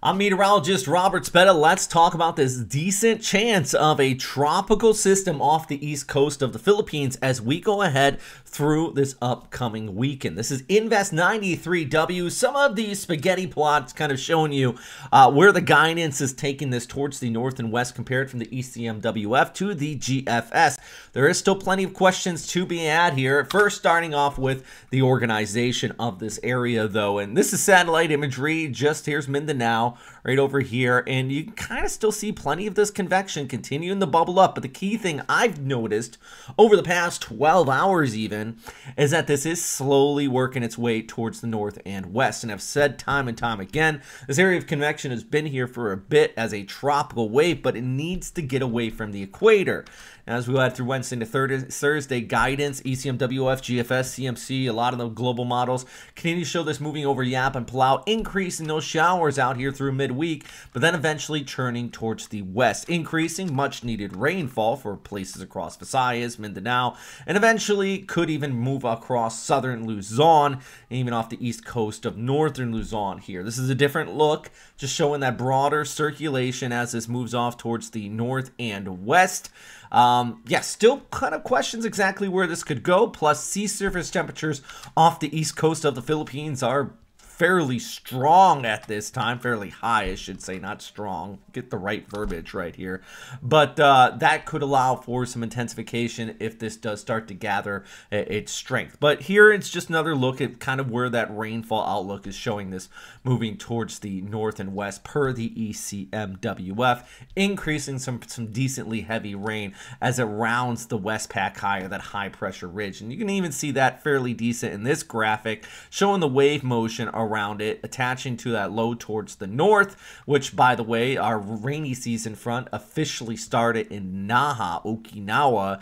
I'm meteorologist Robert Spetta. Let's talk about this decent chance of a tropical system off the east coast of the Philippines as we go ahead through this upcoming weekend. This is Invest 93W. Some of these spaghetti plots kind of showing you where the guidance is taking this towards the north and west compared from the ECMWF to the GFS. There is still plenty of questions to be had here. First, starting off with the organization of this area, though, and this is satellite imagery. Just here's Mindanao right over here, and you can kind of still see plenty of this convection continuing to bubble up. But the key thing I've noticed over the past 12 hours even is that this is slowly working its way towards the north and west. And I've said time and time again, this area of convection has been here for a bit as a tropical wave, but it needs to get away from the equator. As we head through Wednesday to Thursday, guidance, ECMWF, GFS, CMC, a lot of the global models continue to show this moving over Yap and Palau, increasing those showers out here through midweek, but then eventually turning towards the west, increasing much needed rainfall for places across Visayas, Mindanao, and eventually could even move across southern Luzon, even off the east coast of northern Luzon here. This is a different look, just showing that broader circulation as this moves off towards the north and west. Yeah, still kind of questions exactly where this could go. Plus, sea surface temperatures off the east coast of the Philippines are fairly strong at this time, fairly high, I should say, not strong. Get the right verbiage right here. But that could allow for some intensification if this does start to gather its strength. But here it's just another look at kind of where that rainfall outlook is showing this moving towards the north and west per the ECMWF, increasing some decently heavy rain as it rounds the Westpac higher, that high pressure ridge. And you can even see that fairly decent in this graphic, showing the wave motion around it, attaching to that low towards the north, which, by the way, our rainy season front officially started in Naha, Okinawa,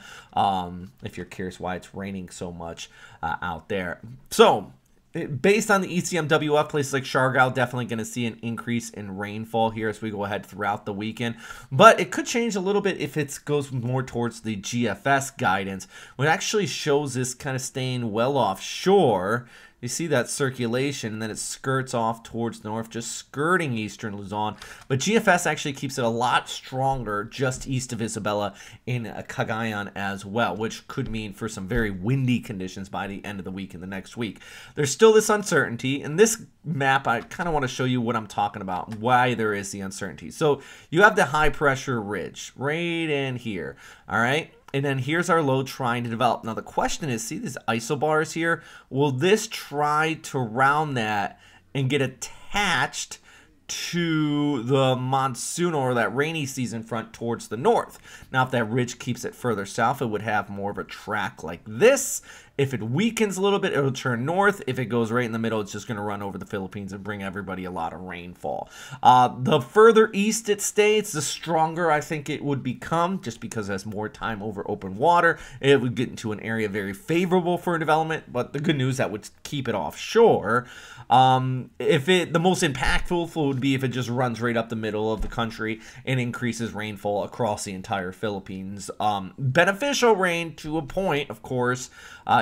if you're curious why it's raining so much out there. So, based on the ECMWF, places like Siargao definitely going to see an increase in rainfall here as we go ahead throughout the weekend. But it could change a little bit if it goes more towards the GFS guidance, which actually shows this kind of staying well offshore. You see that circulation, and then it skirts off towards the north, just skirting eastern Luzon. But GFS actually keeps it a lot stronger just east of Isabela in Cagayan as well, which could mean for some very windy conditions by the end of the week and the next week. There's still this uncertainty. In this map, I kind of want to show you what I'm talking about, why there is the uncertainty. So you have the high pressure ridge right in here, all right? And then here's our low trying to develop. Now the question is, see these isobars here? Will this try to round that and get attached to the monsoon or that rainy season front towards the north? Now if that ridge keeps it further south, it would have more of a track like this. If it weakens a little bit, it'll turn north. If it goes right in the middle, it's just going to run over the Philippines and bring everybody a lot of rainfall. The further east it stays, the stronger I think it would become, just because it has more time over open water. It would get into an area very favorable for development, but the good news, that would keep it offshore. The most impactful would be if it just runs right up the middle of the country and increases rainfall across the entire Philippines. Beneficial rain to a point, of course.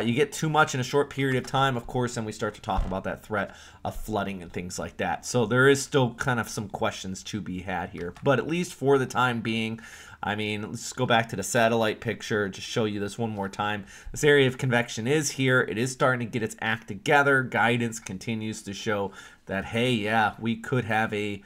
You get too much in a short period of time, of course, and we start to talk about that threat of flooding and things like that. So there is still kind of some questions to be had here. But at least for the time being, I mean, let's go back to the satellite picture, just show you this one more time. This area of convection is here. It is starting to get its act together. Guidance continues to show that, hey, yeah, we could have a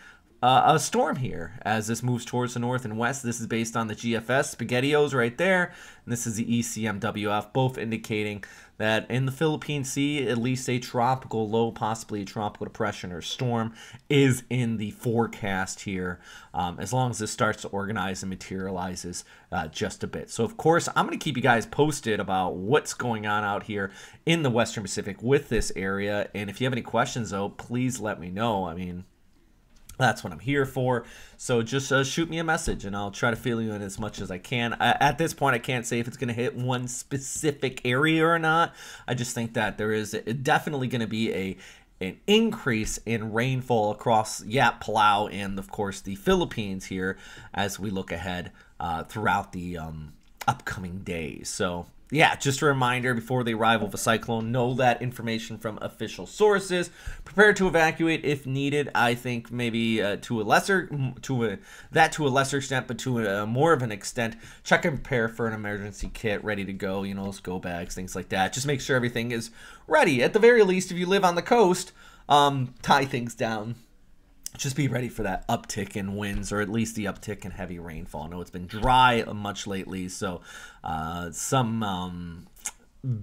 storm here as this moves towards the north and west. This is based on the GFS SpaghettiOs right there, and this is the ECMWF, both indicating that in the Philippine Sea, at least a tropical low, possibly a tropical depression or storm, is in the forecast here, as long as this starts to organize and materializes just a bit. So, of course, I'm going to keep you guys posted about what's going on out here in the Western Pacific with this area, and if you have any questions, though, please let me know. I mean, that's what I'm here for. So just shoot me a message and I'll try to fill you in as much as I can. At this point, I can't say if it's going to hit one specific area or not. I just think that there is definitely going to be an increase in rainfall across Yap, Palau, and of course the Philippines here as we look ahead throughout the upcoming days. So yeah, just a reminder before the arrival of a cyclone, know that information from official sources. Prepare to evacuate if needed. I think maybe to a lesser extent, but to a more of an extent, check and prepare for an emergency kit ready to go. You know, those go bags, things like that. Just make sure everything is ready. At the very least, if you live on the coast, tie things down. Just be ready for that uptick in winds, or at least the uptick in heavy rainfall. I know it's been dry much lately, so some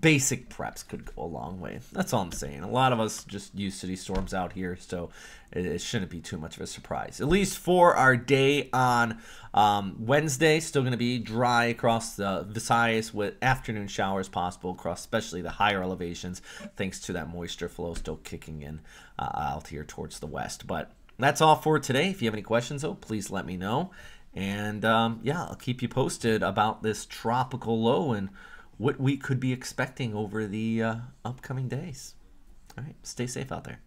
basic preps could go a long way. That's all I'm saying. A lot of us just used to these storms out here, so it shouldn't be too much of a surprise. At least for our day on Wednesday, still going to be dry across the Visayas with afternoon showers possible across especially the higher elevations, thanks to that moisture flow still kicking in out here towards the west. But that's all for today. If you have any questions, though, please let me know. And yeah, I'll keep you posted about this tropical low and what we could be expecting over the upcoming days. All right, stay safe out there.